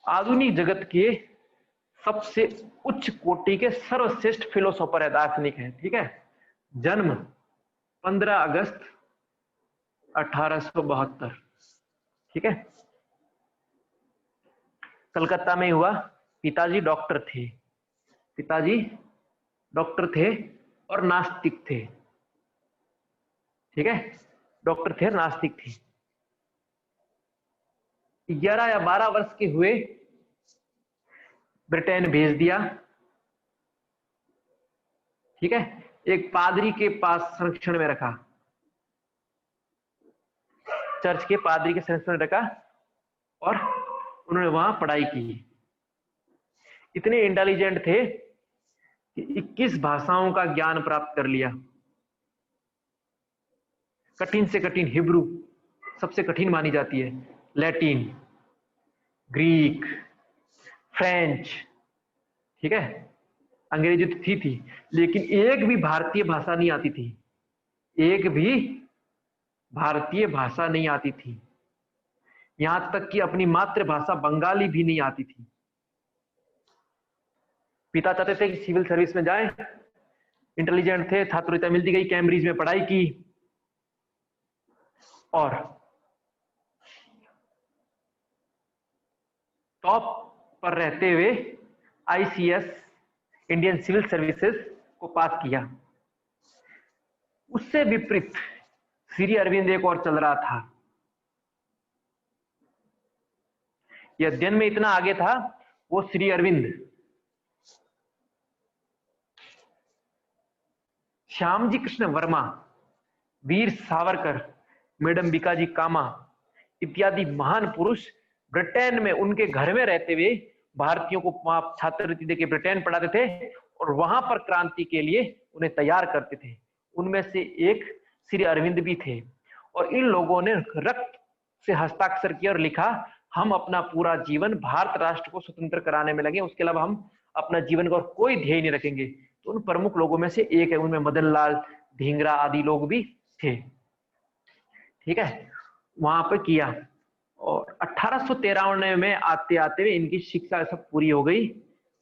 आधुनिक जगत के सबसे उच्च कोटि के सर्वश्रेष्ठ फिलोसोफर है, दार्शनिक है। ठीक है, जन्म 15 अगस्त 1872। ठीक है, कलकत्ता में हुआ। पिताजी डॉक्टर थे, पिताजी डॉक्टर थे और नास्तिक थे। ठीक है, डॉक्टर थे और नास्तिक थे। 11 या 12 वर्ष के हुए, ब्रिटेन भेज दिया। ठीक है, एक पादरी के पास संरक्षण में रखा, चर्च के पादरी के संरक्षण में रखा और उन्होंने वहां पढ़ाई की। इतने इंटेलिजेंट थे कि 21 भाषाओं का ज्ञान प्राप्त कर लिया। कठिन से कठिन हिब्रू सबसे कठिन मानी जाती है, लैटिन, ग्रीक, फ्रेंच। ठीक है, अंग्रेजी तो थी लेकिन एक भी भारतीय भाषा नहीं आती थी, एक भी भारतीय भाषा नहीं आती थी। यहां तक कि अपनी मातृभाषा बंगाली भी नहीं आती थी। पिता चाहते थे कि सिविल सर्विस में जाएं, इंटेलिजेंट थे, छात्रवृत्ति मिलती गई, कैम्ब्रिज में पढ़ाई की और टॉप पर रहते हुए आईसीएस, इंडियन सिविल सर्विसेज को पास किया। उससे विपरीत श्री अरविंद एक और चल रहा था। यह अध्ययन में इतना आगे था, वो श्री अरविंद श्यामजी कृष्ण वर्मा, वीर सावरकर, मैडम बीकाजी कामा इत्यादि महान पुरुष ब्रिटेन में उनके घर में रहते हुए भारतीयों को छात्रवृत्ति देकर ब्रिटेन पढ़ाते थे और वहां पर क्रांति के लिए उन्हें तैयार करते थे। उनमें से एक श्री अरविंद भी थे और इन लोगों ने रक्त से हस्ताक्षर किया और लिखा, हम अपना पूरा जीवन भारत राष्ट्र को स्वतंत्र कराने में लगे, उसके अलावा हम अपना जीवन का और कोई ध्येय नहीं रखेंगे। तो उन प्रमुख लोगों में से एक है, उनमें मदन लाल ढींगरा आदि लोग भी थे। ठीक है, वहां पर किया और 1893 में आते आते इनकी शिक्षा सब पूरी हो गई।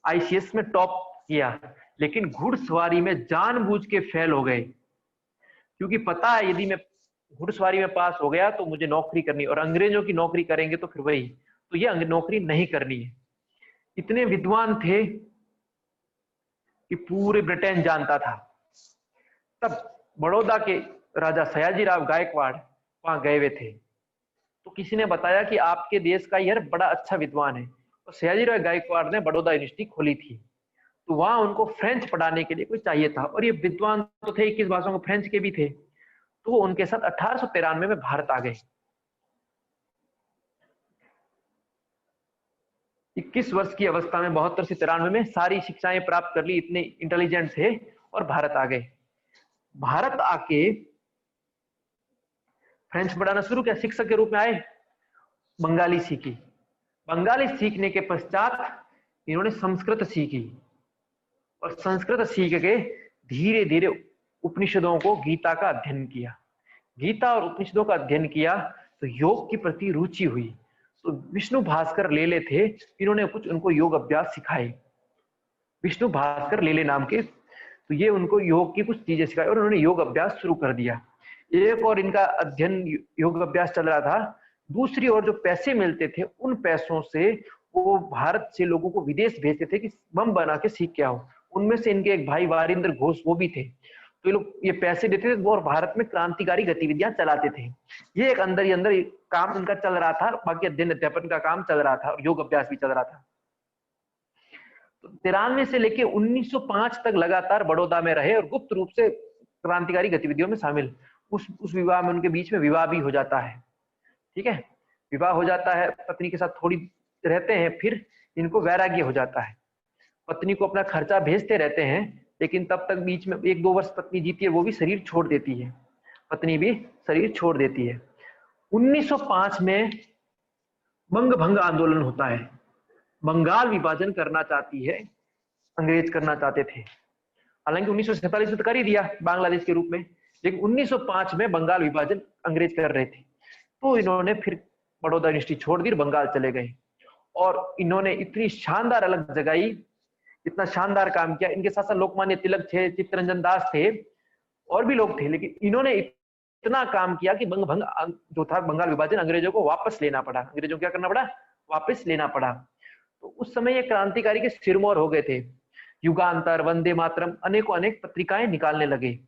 आईसीएस में टॉप किया, लेकिन घुड़सवारी में जानबूझ के फेल हो गए, क्योंकि पता है यदि मैं घुड़सवारी में पास हो गया तो मुझे नौकरी करनी, और अंग्रेजों की नौकरी करेंगे तो फिर वही, तो ये नौकरी नहीं करनी है। इतने विद्वान थे कि पूरे ब्रिटेन जानता था। तब बड़ौदा के राजा सयाजीराव गायकवाड़ वहां गए हुए थे, तो किसी ने बताया कि आपके देश का यह बड़ा अच्छा विद्वान है, और सयाजीराव गायकवाड़ ने बड़ौदा यूनिवर्सिटी खोली थी। तो वहां उनको फ्रेंच पढ़ाने के लिए कोई चाहिए था, और ये विद्वान तो थे, 21 भाषाओं के फ्रेंच के भी थे। तो वो उनके साथ 1893 में भारत आ गए। 21 वर्ष की अवस्था में 72 से 93 में सारी शिक्षाएं प्राप्त कर ली, इतने इंटेलिजेंट थे, और भारत आ गए। भारत आके फ्रेंच पढ़ाना शुरू किया, शिक्षक के रूप में आए। बंगाली सीखी, बंगाली सीखने के पश्चात इन्होंने संस्कृत सीखी, और संस्कृत सीख के धीरे धीरे उपनिषदों को, गीता का अध्ययन किया। गीता और उपनिषदों का अध्ययन किया तो योग की प्रति रुचि हुई। तो विष्णु भास्कर लेले थे, इन्होंने कुछ उनको योग अभ्यास सिखाए, विष्णु भास्कर लेले नाम के। तो ये उनको योग की कुछ चीजें सिखाई और उन्होंने योग अभ्यास शुरू कर दिया। एक और इनका अध्ययन योग अभ्यास चल रहा था, दूसरी ओर जो पैसे मिलते थे उन पैसों से वो भारत से लोगों को विदेश भेजते थे कि बम बना के सीख के आओ। उनमें से इनके एक भाई वारिंद्र घोष वो भी थे। तो ये लोग ये पैसे देते थे और भारत में क्रांतिकारी गतिविधियां चलाते थे। ये एक अंदर ही अंदर काम उनका चल रहा था, बाकी अध्ययन अध्यापन का काम चल रहा था और योग अभ्यास भी चल रहा था। तो 93 से लेके 1905 तक लगातार बड़ौदा में रहे और गुप्त रूप से क्रांतिकारी गतिविधियों में शामिल। उस विवाह में उनके बीच में विवाह भी हो जाता है। ठीक है, विवाह हो जाता है, पत्नी के साथ थोड़ी रहते हैं, फिर इनको वैराग्य हो जाता है। पत्नी को अपना खर्चा भेजते रहते हैं, लेकिन तब तक बीच में 1-2 वर्ष पत्नी जीती है, वो भी शरीर छोड़ देती है, पत्नी भी शरीर छोड़ देती है। 1905 में बंग भंग आंदोलन होता है। बंगाल विभाजन करना चाहती है, अंग्रेज करना चाहते थे। हालांकि 1947 में तो कर ही दिया बांग्लादेश के रूप में, लेकिन 1905 में बंगाल विभाजन अंग्रेज कर रहे थे। तो इन्होंने फिर बड़ौदा यूनिवर्सिटी छोड़ दी, बंगाल चले गए। और इन्होंने इतनी शानदार अलग जगाई, इतना शानदार काम किया। इनके साथ साथ लोकमान्य तिलक थे, चित्तरंजन दास थे, और भी लोग थे, लेकिन इन्होंने इतना काम किया कि भंग जो था बंगाल विभाजन, अंग्रेजों को वापस लेना पड़ा। अंग्रेजों को क्या करना पड़ा? वापस लेना पड़ा। तो उस समय ये क्रांतिकारी के सिरमौर हो गए थे। युगांतर, वंदे मातरम, अनेकों अनेक पत्रिकाएं निकालने लगे।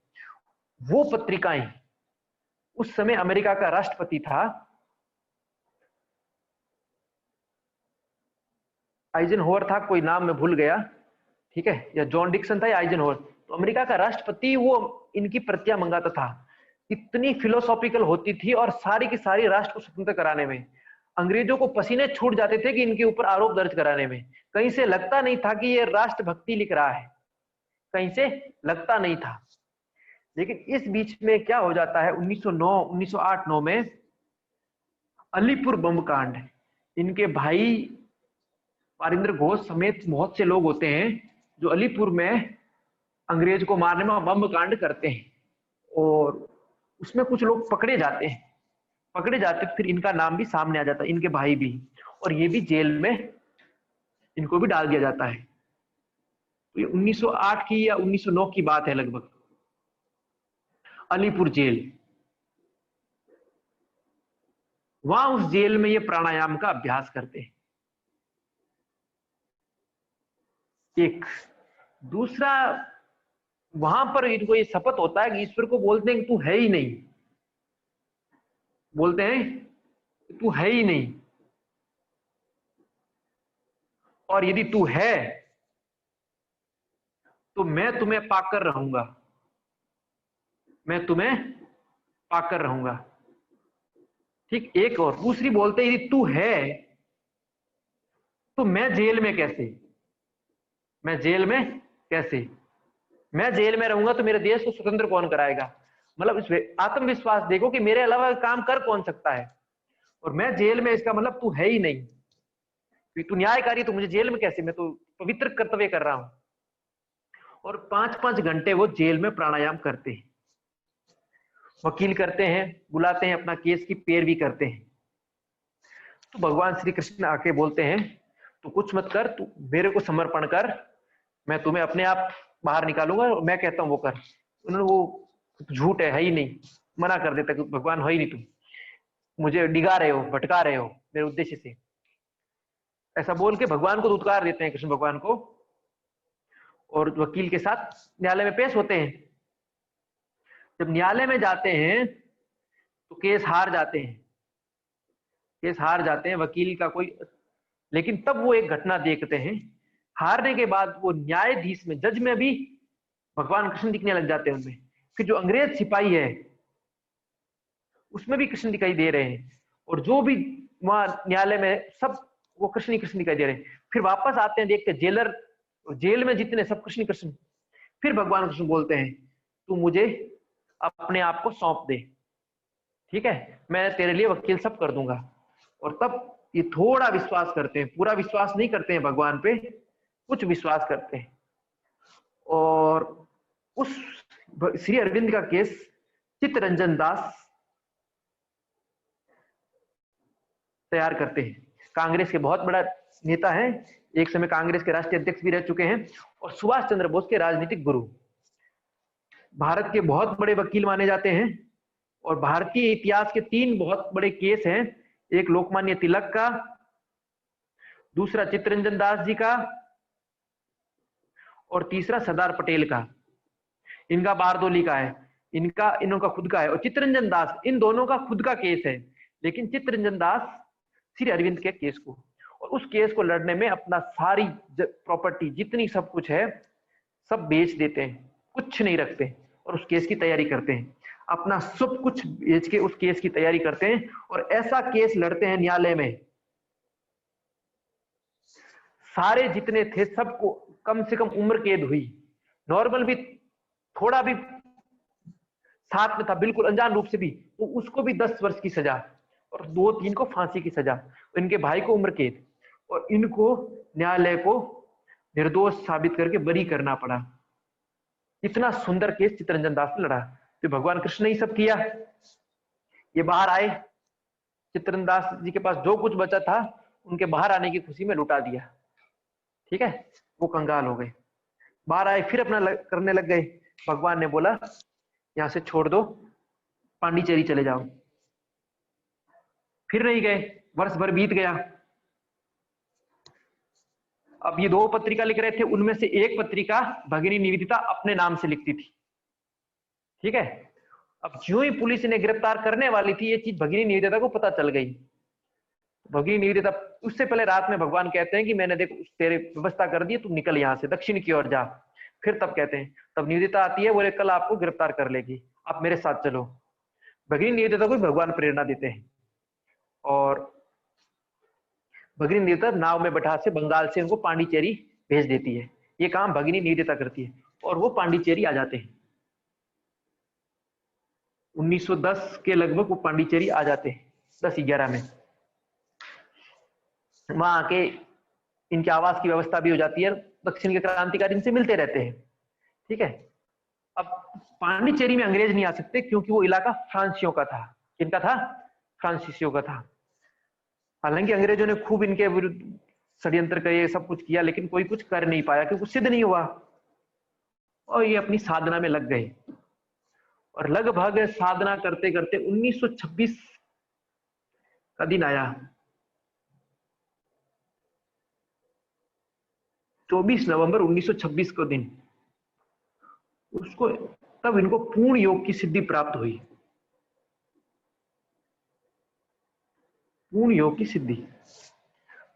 वो पत्रिकाएं, उस समय अमेरिका का राष्ट्रपति था आइजनहोवर था, कोई नाम मैं भूल गया, ठीक है, या जॉन डिक्सन था या आइजनहोवर। तो अमेरिका का राष्ट्रपति वो इनकी प्रतियां मंगाता था। इतनी फिलोसॉफिकल होती थी और सारी की सारी राष्ट्र को स्वतंत्र कराने में अंग्रेजों को पसीने छूट जाते थे कि इनके ऊपर आरोप दर्ज कराने में। कहीं से लगता नहीं था कि ये राष्ट्रभक्ति लिख रहा है, कहीं से लगता नहीं था। लेकिन इस बीच में क्या हो जाता है, 1908-9 में अलीपुर बम कांड। इनके भाई पारिंदर घोष समेत बहुत से लोग होते हैं जो अलीपुर में अंग्रेज को मारने में बम कांड करते हैं, और उसमें कुछ लोग पकड़े जाते हैं। फिर इनका नाम भी सामने आ जाता है, इनके भाई भी, और ये भी जेल में इनको भी डाल दिया जाता है। तो ये 1908 की या 1909 की बात है लगभग। अलीपुर जेल, वहां उस जेल में ये प्राणायाम का अभ्यास करते हैं। एक दूसरा, वहां पर इनको ये शपथ होता है कि ईश्वर को बोलते हैं कि तू है ही नहीं, बोलते हैं तू है ही नहीं, और यदि तू है तो मैं तुम्हें पाकर रहूंगा, मैं तुम्हें पाकर रहूंगा। ठीक, एक और दूसरी बोलते हैं यदि तू है तो मैं जेल में कैसे, मैं जेल में कैसे, मैं जेल में रहूंगा तो मेरे देश को स्वतंत्र कौन कराएगा। मतलब इस आत्मविश्वास देखो कि मेरे अलावा काम कर कौन सकता है, और मैं जेल में, इसका मतलब तू है ही नहीं, तू न्यायकारी, तो मुझे जेल में कैसे, मैं तो पवित्र कर्तव्य कर रहा हूं। और 5-5 घंटे वो जेल में प्राणायाम करते हैं, वकील करते हैं, बुलाते हैं, अपना केस की पैरवी करते हैं। तो भगवान श्री कृष्ण आके बोलते हैं तू कुछ मत कर, तू मेरे को समर्पण कर, मैं तुम्हें अपने आप बाहर निकालूंगा, और मैं कहता हूं वो कर। उन्होंने वो झूठ है ही नहीं, मना कर देता कि भगवान हो ही नहीं, तुम मुझे डिगा रहे हो, भटका रहे हो मेरे उद्देश्य से, ऐसा बोल के भगवान को धुतकार देते हैं, कृष्ण भगवान को। और वकील के साथ न्यायालय में पेश होते हैं। जब न्यायालय में जाते हैं तो केस हार जाते हैं, केस हार जाते हैं, वकील का कोई, लेकिन तब वो एक घटना देखते हैं, हारने के बाद वो न्यायाधीश में, जज में भी भगवान कृष्ण दिखने लग जाते हैं उनमें। फिर जो अंग्रेज सिपाही है उसमें भी कृष्ण दिखाई दे रहे हैं, और जो भी वहां न्यायालय में सब वो कृष्ण ही कृष्ण दिखाई दे रहे हैं। फिर वापस आते हैं, देखते जेलर, जेल में जितने सब कृष्ण कृष्ण। फिर भगवान कृष्ण बोलते हैं तू मुझे अपने आप को सौंप दे, ठीक है, मैं तेरे लिए वकील सब कर दूंगा। और तब ये थोड़ा विश्वास करते हैं, पूरा विश्वास नहीं करते हैं भगवान पे, कुछ विश्वास करते हैं। और उस श्री अरविंद का केस चित्तरंजन दास तैयार करते हैं। कांग्रेस के बहुत बड़ा नेता हैं, एक समय कांग्रेस के राष्ट्रीय अध्यक्ष भी रह चुके हैं, और सुभाष चंद्र बोस के राजनीतिक गुरु, भारत के बहुत बड़े वकील माने जाते हैं। और भारतीय इतिहास के 3 बहुत बड़े केस हैं, एक लोकमान्य तिलक का, दूसरा चित्तरंजन दास जी का, और तीसरा सरदार पटेल का। इनका बारदोली का है, इनका खुद का है। और चित्तरंजन दास, इन दोनों का खुद का केस है, लेकिन चित्तरंजन दास श्री अरविंद के केस को, और उस केस को लड़ने में अपना सारी प्रॉपर्टी जितनी सब कुछ है सब बेच देते हैं, कुछ नहीं रखते, और उस केस की तैयारी करते हैं, अपना सब कुछ बेच के उस केस की तैयारी करते हैं, और ऐसा केस लड़ते हैं न्यायालय में। सारे जितने थे सबको कम से कम उम्र कैद हुई, नॉर्मल भी थोड़ा भी साथ में था, बिल्कुल अनजान रूप से भी, तो उसको भी 10 वर्ष की सजा, और 2-3 को फांसी की सजा, इनके भाई को उम्र कैद, और इनको न्यायालय को निर्दोष साबित करके बरी करना पड़ा। इतना सुंदर केस चित्तरंजन दास ने लड़ा। तो भगवान कृष्ण ने ही सब किया। ये बाहर आए, चित्तरंजन दास जी के पास जो कुछ बचा था उनके बाहर आने की खुशी में लुटा दिया। ठीक है, वो कंगाल हो गए, बाहर आए, फिर अपना करने लग गए। भगवान ने बोला यहां से छोड़ दो, पांडिचेरी चले जाओ। फिर नहीं गए, वर्ष भर बीत गया। अब ये 2 पत्रिका लिख रहे थे, उनमें से एक पत्रिका भगिनी निवेदिता अपने नाम से लिखती थी। ठीक है, अब ज्यों ही पुलिस ने गिरफ्तार करने वाली थी, ये चीज भगिनी निवेदिता को पता चल गई। भगिनी निवेदिता, उससे पहले रात में भगवान कहते हैं कि मैंने देखो तेरे व्यवस्था कर दी, तू निकल यहां से, दक्षिण की ओर जा। फिर तब कहते हैं, तब निवेदिता आती है, बोले कल आपको गिरफ्तार कर लेगी, आप मेरे साथ चलो। भगिनी निवेदिता को भगवान प्रेरणा देते हैं और भगिनी निवेदिता नाव में बैठा से बंगाल से उनको पांडिचेरी भेज देती है। ये काम भगिनी निवेदिता करती है और वो पांडिचेरी आ जाते हैं। 1910 के लगभग वो पांडिचेरी आ जाते हैं, 10-11 में। वहां आके इनके आवास की व्यवस्था भी हो जाती है, दक्षिण के क्रांतिकारी इनसे मिलते रहते हैं। ठीक है, अब पांडिचेरी में अंग्रेज नहीं आ सकते क्योंकि वो इलाका फ्रांसीसियों का था। किनका था? फ्रांसीसियों का था। हालांकि अंग्रेजों ने खूब इनके विरुद्ध षड्यंत्र करे, सब कुछ किया, लेकिन कोई कुछ कर नहीं पाया क्योंकि सिद्ध नहीं हुआ और ये अपनी साधना में लग गए। और लगभग साधना करते करते 1926 का दिन आया। 24 नवंबर 1926 को दिन, उसको तब इनको पूर्ण योग की सिद्धि प्राप्त हुई। पूर्ण योग की सिद्धि।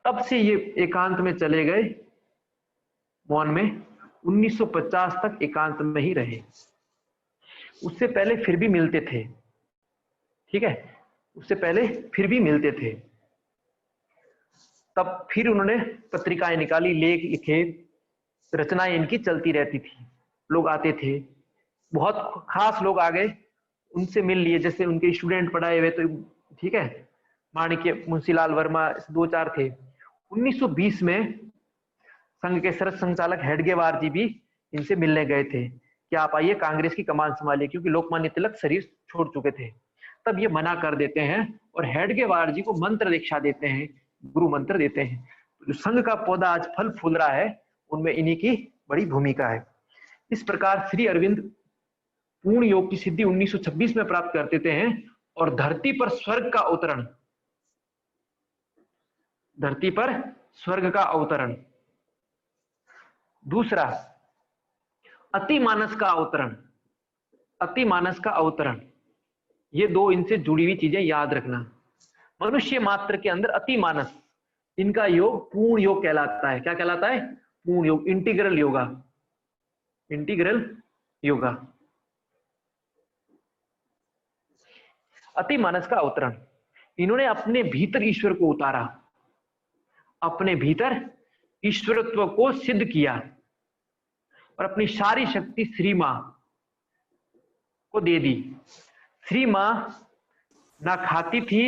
तब से ये एकांत में चले गए, मौन में। 1950 तक एकांत में ही रहे। उससे पहले फिर भी मिलते थे। ठीक है, उससे पहले फिर भी मिलते थे। तब फिर उन्होंने पत्रिकाएं निकाली, लेख लिखे, रचनाएं इनकी चलती रहती थी। लोग आते थे, बहुत खास लोग आ गए, उनसे मिल लिए, जैसे उनके स्टूडेंट पढ़ाए हुए। तो ठीक है, माणिक्य, मुंशीलाल वर्मा, 2-4 थे। 1920 में संघ के सरस संचालक हेडगेवार जी भी इनसे मिलने गए थे कि आप आइए कांग्रेस की कमान संभालिए, क्योंकि लोकमान्य तिलक शरीर छोड़ चुके थे। तब ये मना कर देते हैं और हेडगेवार जी को मंत्र दीक्षा देते हैं, गुरु मंत्र देते हैं। जो संघ का पौधा आज फल फूल रहा है, उनमें इन्हीं की बड़ी भूमिका है। इस प्रकार श्री अरविंद पूर्ण योग की सिद्धि 1926 में प्राप्त कर देते हैं और धरती पर स्वर्ग का अवतरण, धरती पर स्वर्ग का अवतरण। दूसरा, अतिमानस का अवतरण, अतिमानस का अवतरण। ये 2 इनसे जुड़ी हुई चीजें याद रखना। मनुष्य मात्र के अंदर अतिमानस, इनका योग पूर्ण योग कहलाता है। क्या कहलाता है? पूर्ण योग, इंटीग्रल योगा, इंटीग्रल योगा। अतिमानस का अवतरण, इन्होंने अपने भीतर ईश्वर को उतारा, अपने भीतर ईश्वरत्व को सिद्ध किया और अपनी सारी शक्ति श्री मां को दे दी। श्री मां ना खाती थी,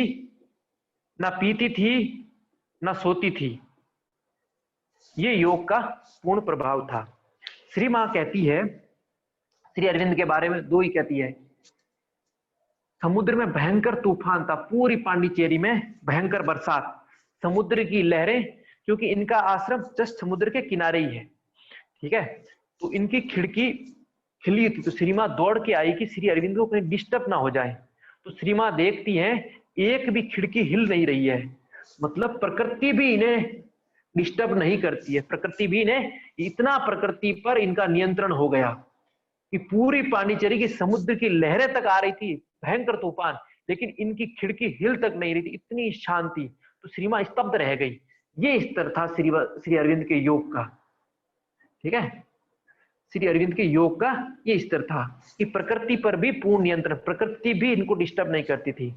ना पीती थी, ना सोती थी। ये योग का पूर्ण प्रभाव था। श्री मां कहती है श्री अरविंद के बारे में, 2 ही कहती है। समुद्र में भयंकर तूफान था, पूरी पांडिचेरी में भयंकर बरसात, समुद्र की लहरें, क्योंकि इनका आश्रम जस्ट समुद्र के किनारे ही है। ठीक है, तो इनकी खिड़की खिली थी, तो श्री मां दौड़ के आई कि श्री अरविंद को कहीं डिस्टर्ब ना हो जाए। तो श्री मां देखती है एक भी खिड़की हिल नहीं रही है, मतलब प्रकृति भी इन्हें डिस्टर्ब नहीं करती है। प्रकृति भी इन्हें, इतना प्रकृति पर इनका नियंत्रण हो गया कि पूरी पांडिचेरी की समुद्र की लहरें तक आ रही थी, भयंकर तूफान, लेकिन इनकी खिड़की हिल तक नहीं रही थी, इतनी शांति। तो श्री मां स्तब्ध रह गई। ये स्तर था श्री अरविंद के योग का। ठीक है, श्री अरविंद के योग का ये स्तर था कि प्रकृति पर भी पूर्ण नियंत्रण, प्रकृति भी इनको डिस्टर्ब नहीं करती थी।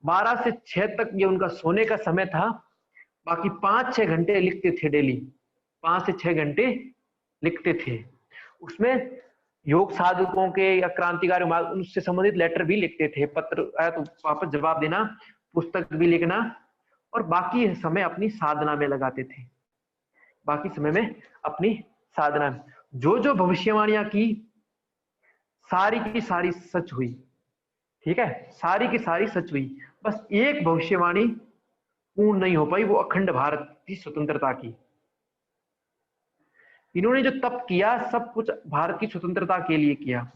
12 से 6 तक ये उनका सोने का समय था, बाकी 5-6 घंटे लिखते थे डेली, 5 से 6 घंटे लिखते थे। उसमें योग साधकों के या क्रांतिकारी उनसे संबंधित लेटर भी लिखते थे, पत्र आया तो वापस जवाब देना, पुस्तक भी लिखना, और बाकी समय अपनी साधना में लगाते थे। बाकी समय में अपनी साधना में जो जो भविष्यवाणियां की, सारी की सारी सच हुई। ठीक है, सारी की सारी सच हुई। बस एक भविष्यवाणी पूर्ण नहीं हो पाई, वो अखंड भारत की स्वतंत्रता की। इन्होंने जो तप किया सब कुछ भारत की स्वतंत्रता के लिए किया।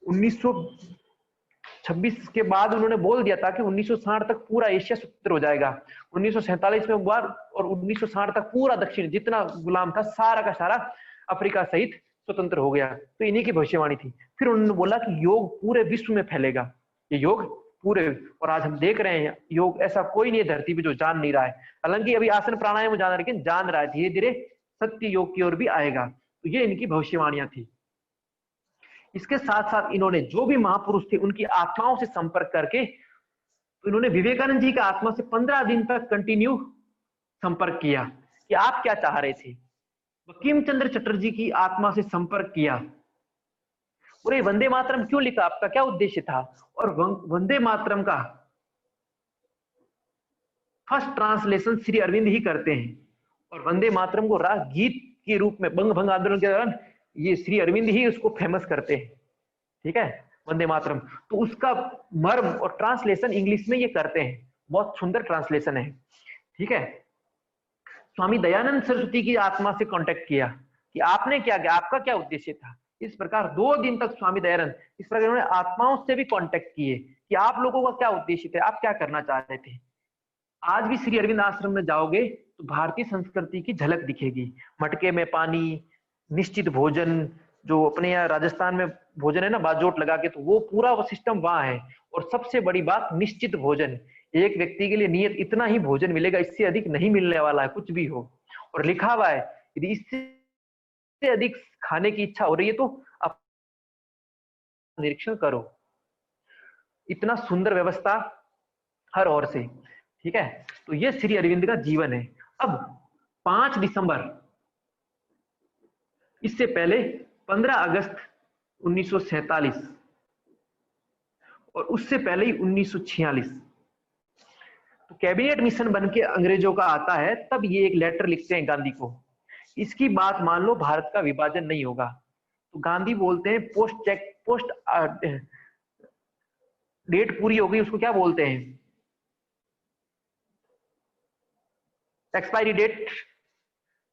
1926 के बाद उन्होंने बोल दिया था कि 1960 तक पूरा एशिया स्वतंत्र हो जाएगा। 1947 में हुआ और 1960 तक पूरा दक्षिण जितना गुलाम था सारा का सारा अफ्रीका सहित स्वतंत्र हो गया। तो इन्हीं की भविष्यवाणी थी। फिर उन्होंने बोला कि योग पूरे विश्व में फैलेगा, ये योग पूरे, और आज हम देख रहे हैं योग ऐसा कोई नहीं है धरती पे जो जान नहीं रहा है। हालांकि अभी आसन प्राणायाम जान रहा है, लेकिन जान रहा है धीरे धीरे सत्य योग की ओर भी आएगा। तो ये इनकी भविष्यवाणियां थी। इसके साथ साथ इन्होंने जो भी महापुरुष थे उनकी आत्माओं से संपर्क करके, तो इन्होंने विवेकानंद जी का आत्मा से 15 दिन तक कंटिन्यू संपर्क किया कि आप क्या चाह रहे थे। बंकिम चंद्र चटर्जी की आत्मा से संपर्क किया और ये वंदे मातरम क्यों लिखा, आपका क्या उद्देश्य था। और वंदे मातरम का फर्स्ट ट्रांसलेशन श्री अरविंद ही करते हैं, और वंदे मातरम को राग गीत के रूप में बंग भंग आंदोलन के दौरान ये श्री अरविंद ही उसको फेमस करते हैं। ठीक है, वंदे मातरम, तो उसका मर्म और ट्रांसलेशन इंग्लिश में ये करते हैं, बहुत सुंदर ट्रांसलेशन है। ठीक है, स्वामी दयानंद सरस्वती की आत्मा से कांटेक्ट किया कि आपने क्या किया, आपका क्या उद्देश्य था। इस प्रकार 2 दिन तक स्वामी दयानंद इस प्रकार उन्होंने आत्माओं से भी कांटेक्ट किए कि आप लोगों का क्या उद्देश्य थे, आप क्या करना चाह रहे थे। आज भी श्री अरविंद आश्रम में जाओगे तो भारतीय संस्कृति की झलक दिखेगी। मटके में पानी, निश्चित भोजन, जो अपने यहाँ राजस्थान में भोजन है ना बाजोट लगा के, तो वो पूरा वो सिस्टम वहां है। और सबसे बड़ी बात निश्चित भोजन, एक व्यक्ति के लिए नियत इतना ही भोजन मिलेगा, इससे अधिक नहीं मिलने वाला है कुछ भी हो। और लिखा हुआ है यदि इससे अधिक खाने की इच्छा हो रही है तो आप निरीक्षण करो। इतना सुंदर व्यवस्था हर ओर से। ठीक है, तो ये श्री अरविंद का जीवन है। अब 5 दिसंबर, इससे पहले 15 अगस्त 1947 और उससे पहले ही 1946 तो कैबिनेट मिशन बन के अंग्रेजों का आता है। तब ये एक लेटर लिखते हैं गांधी को, इसकी बात मान लो भारत का विभाजन नहीं होगा। तो गांधी बोलते हैं पोस्ट डेट पूरी हो गई, उसको क्या बोलते हैं, एक्सपायरी डेट।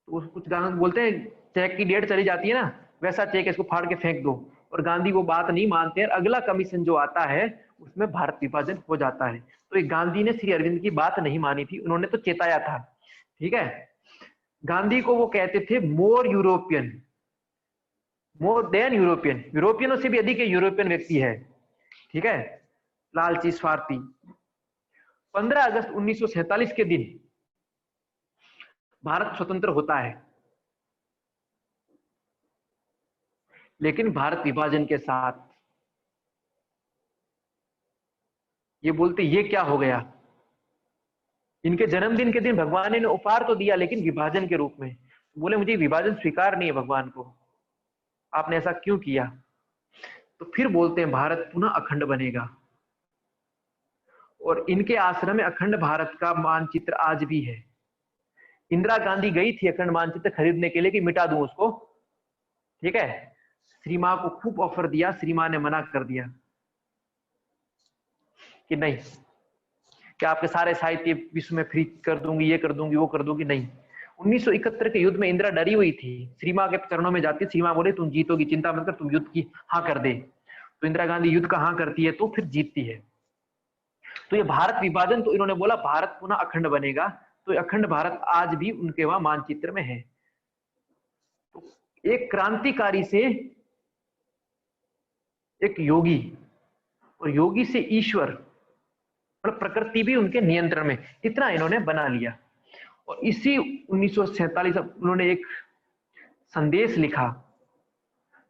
तो कुछ गांधी बोलते हैं चेक की डेट चली जाती है ना, वैसा चेक इसको फाड़ के फेंक दो। और गांधी वो बात नहीं मानते हैं, अगला कमीशन जो आता है उसमें भारत विभाजन हो जाता है। तो एक गांधी ने श्री अरविंद की बात नहीं मानी थी, उन्होंने तो चेताया था। ठीक है, गांधी को वो कहते थे मोर यूरोपियन, मोर देन यूरोपियन, यूरोपियनों से भी अधिक यूरोपियन व्यक्ति है। ठीक है, लालची स्वार्थी। 15 अगस्त 1947 के दिन भारत स्वतंत्र होता है, लेकिन भारत विभाजन के साथ। ये बोलते ये क्या हो गया, इनके जन्मदिन के दिन भगवान ने उपहार तो दिया लेकिन विभाजन के रूप में। बोले मुझे विभाजन स्वीकार नहीं है भगवान को, आपने ऐसा क्यों किया। तो फिर बोलते हैं भारत पुनः अखंड बनेगा। और इनके आश्रम में अखंड भारत का मानचित्र आज भी है। इंदिरा गांधी गई थी अखंड मानचित्र खरीदने के लिए कि मिटा दूं उसको। ठीक है, श्री मां को खूब ऑफर दिया, श्री मां ने मना कर दिया कि नहीं, कि आपके सारे साहित्य विश्व में फ्री कर दूंगी, ये कर दूंगी, वो कर दूंगी। नहीं, 1971 के युद्ध में इंदिरा डरी हुई थी, श्री मां के चरणों में जाती, श्री मां बोले तुम जीतोगी, चिंता मत कर, तुम युद्ध की हाँ कर दे। तो इंदिरा गांधी युद्ध का हाँ करती है तो फिर जीतती है। तो ये भारत विभाजन, तो इन्होंने बोला भारत पुनः अखंड बनेगा। तो अखंड भारत आज भी उनके वहां मानचित्र में है। तो एक क्रांतिकारी से एक योगी, और योगी से ईश्वर और प्रकृति भी उनके नियंत्रण में, इतना इन्होंने बना लिया। और इसी 1947 उन्होंने एक संदेश लिखा,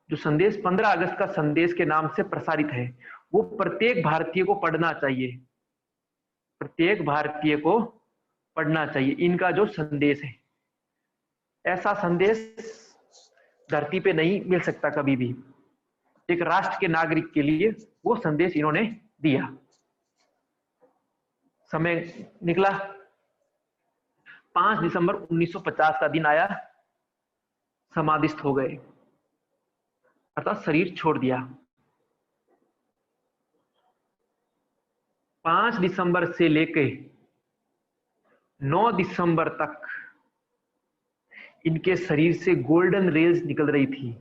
जो संदेश 15 अगस्त का संदेश के नाम से प्रसारित है। वो प्रत्येक भारतीय को पढ़ना चाहिए, प्रत्येक भारतीय को पढ़ना चाहिए इनका जो संदेश है। ऐसा संदेश धरती पे नहीं मिल सकता कभी भी, एक राष्ट्र के नागरिक के लिए वो संदेश इन्होंने दिया। समय निकला, 5 दिसंबर 1950 का दिन आया, समाधिस्थ हो गए, अर्थात शरीर छोड़ दिया। 5 दिसंबर से लेके 9 दिसंबर तक इनके शरीर से गोल्डन रेल्स निकल रही थी।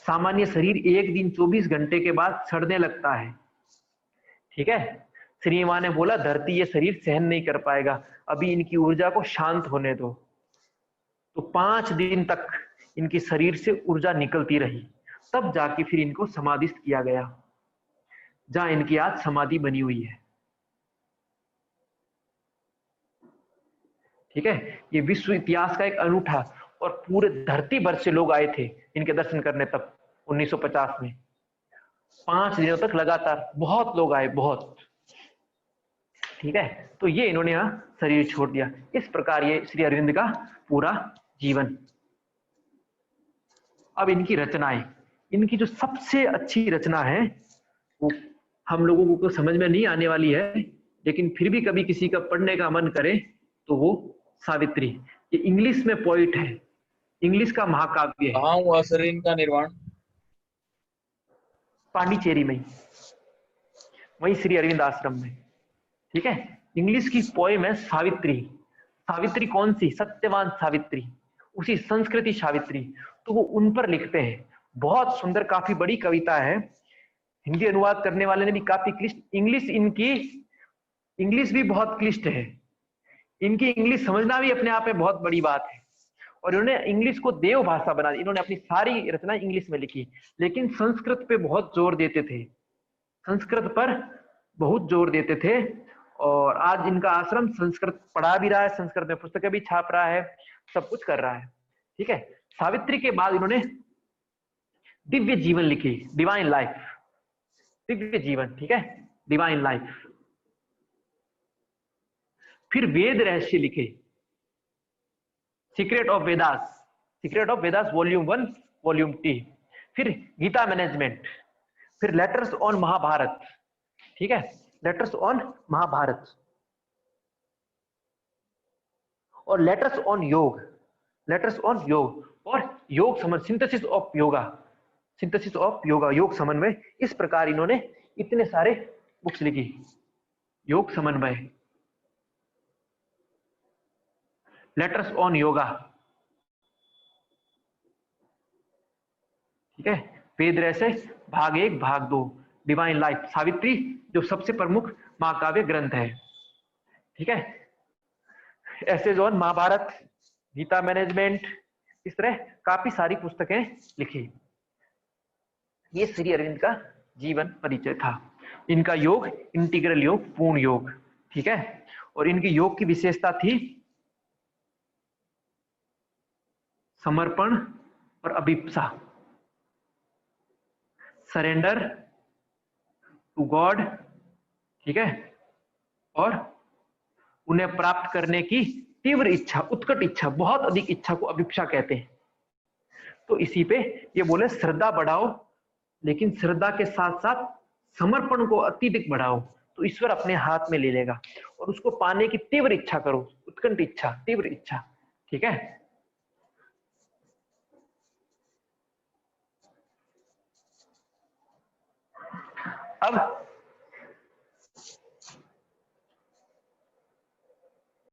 सामान्य शरीर एक दिन 24 घंटे के बाद सड़ने लगता है, ठीक है। श्री मां ने बोला धरती ये शरीर सहन नहीं कर पाएगा, अभी इनकी ऊर्जा को शांत होने दो। तो 5 दिन तक इनकी शरीर से ऊर्जा निकलती रही, तब जाके फिर इनको समाधिस्थ किया गया, जहां इनकी आज समाधि बनी हुई है, ठीक है। ये विश्व इतिहास का एक अनूठा, और पूरे धरती भर से लोग आए थे इनके दर्शन करने तब 1950 में। 5 दिनों तक लगातार बहुत लोग आए, बहुत, ठीक है। तो ये इन्होंने यहाँ शरीर छोड़ दिया। इस प्रकार ये श्री अरविंद का पूरा जीवन। अब इनकी रचनाएं, इनकी जो सबसे अच्छी रचना है वो हम लोगों को तो समझ में नहीं आने वाली है, लेकिन फिर भी कभी किसी का पढ़ने का मन करे तो वो सावित्री। ये इंग्लिश में पोइट है, इंग्लिश का महाकाव्य है। कहाँ हुआ सर इनका निर्माण? पांडिचेरी में, वही श्री अरविंद आश्रम में, ठीक है। इंग्लिश की पोएम है सावित्री। सावित्री कौन सी? सत्यवान सावित्री, उसी संस्कृति सावित्री। तो वो उन पर लिखते हैं, बहुत सुंदर, काफी बड़ी कविता है। हिंदी अनुवाद करने वाले ने भी काफी क्लिष्ट इंग्लिश, इनकी इंग्लिश भी बहुत क्लिष्ट है। इनकी इंग्लिश समझना भी अपने आप में बहुत बड़ी बात है, और इन्होंने इंग्लिश को देव भाषा बना दी। इन्होंने अपनी सारी रचना इंग्लिश में लिखी, लेकिन संस्कृत पे बहुत जोर देते थे, संस्कृत पर बहुत जोर देते थे। और आज इनका आश्रम संस्कृत पढ़ा भी रहा है, संस्कृत में पुस्तकें भी छाप रहा है, सब कुछ कर रहा है, ठीक है। सावित्री के बाद इन्होंने दिव्य जीवन लिखी, डिवाइन लाइफ, दिव्य जीवन, ठीक है, डिवाइन लाइफ। फिर वेद रहस्य लिखे, secret of Vedas, secret of Vedas volume 1 volume 2। फिर गीता मैनेजमेंट, फिर लेटर्स ऑन महाभारत, ठीक है, लेटर्स ऑन महाभारत, और लेटर्स ऑन योग, लेटर्स ऑन योग, और योग समन्वय, synthesis of yoga, synthesis of yoga, योग समन्वय। इस प्रकार इन्होंने इतने सारे बुक्स लिखी, योग समन्वय, लेटर्स ऑन योगा, ठीक है। वेद रहस्य भाग 1 भाग 2, डिवाइन लाइफ, सावित्री जो सबसे प्रमुख महाकाव्य ग्रंथ है, ठीक है। Essays on Mahabharata, Gita management, इस तरह काफी सारी पुस्तकें लिखी। ये श्री अरविंद का जीवन परिचय था। इनका योग इंटीग्रल योग, पूर्ण योग, ठीक है। और इनकी योग की विशेषता थी समर्पण और अभिप्सा, सरेंडर टू गॉड, ठीक है, और उन्हें प्राप्त करने की तीव्र इच्छा, उत्कट इच्छा, बहुत अधिक इच्छा को अभिप्सा कहते हैं। तो इसी पे ये बोले श्रद्धा बढ़ाओ, लेकिन श्रद्धा के साथ साथ समर्पण को अत्यधिक बढ़ाओ, तो ईश्वर अपने हाथ में ले लेगा, और उसको पाने की तीव्र इच्छा करो, उत्कंठ इच्छा, तीव्र इच्छा, ठीक है। अब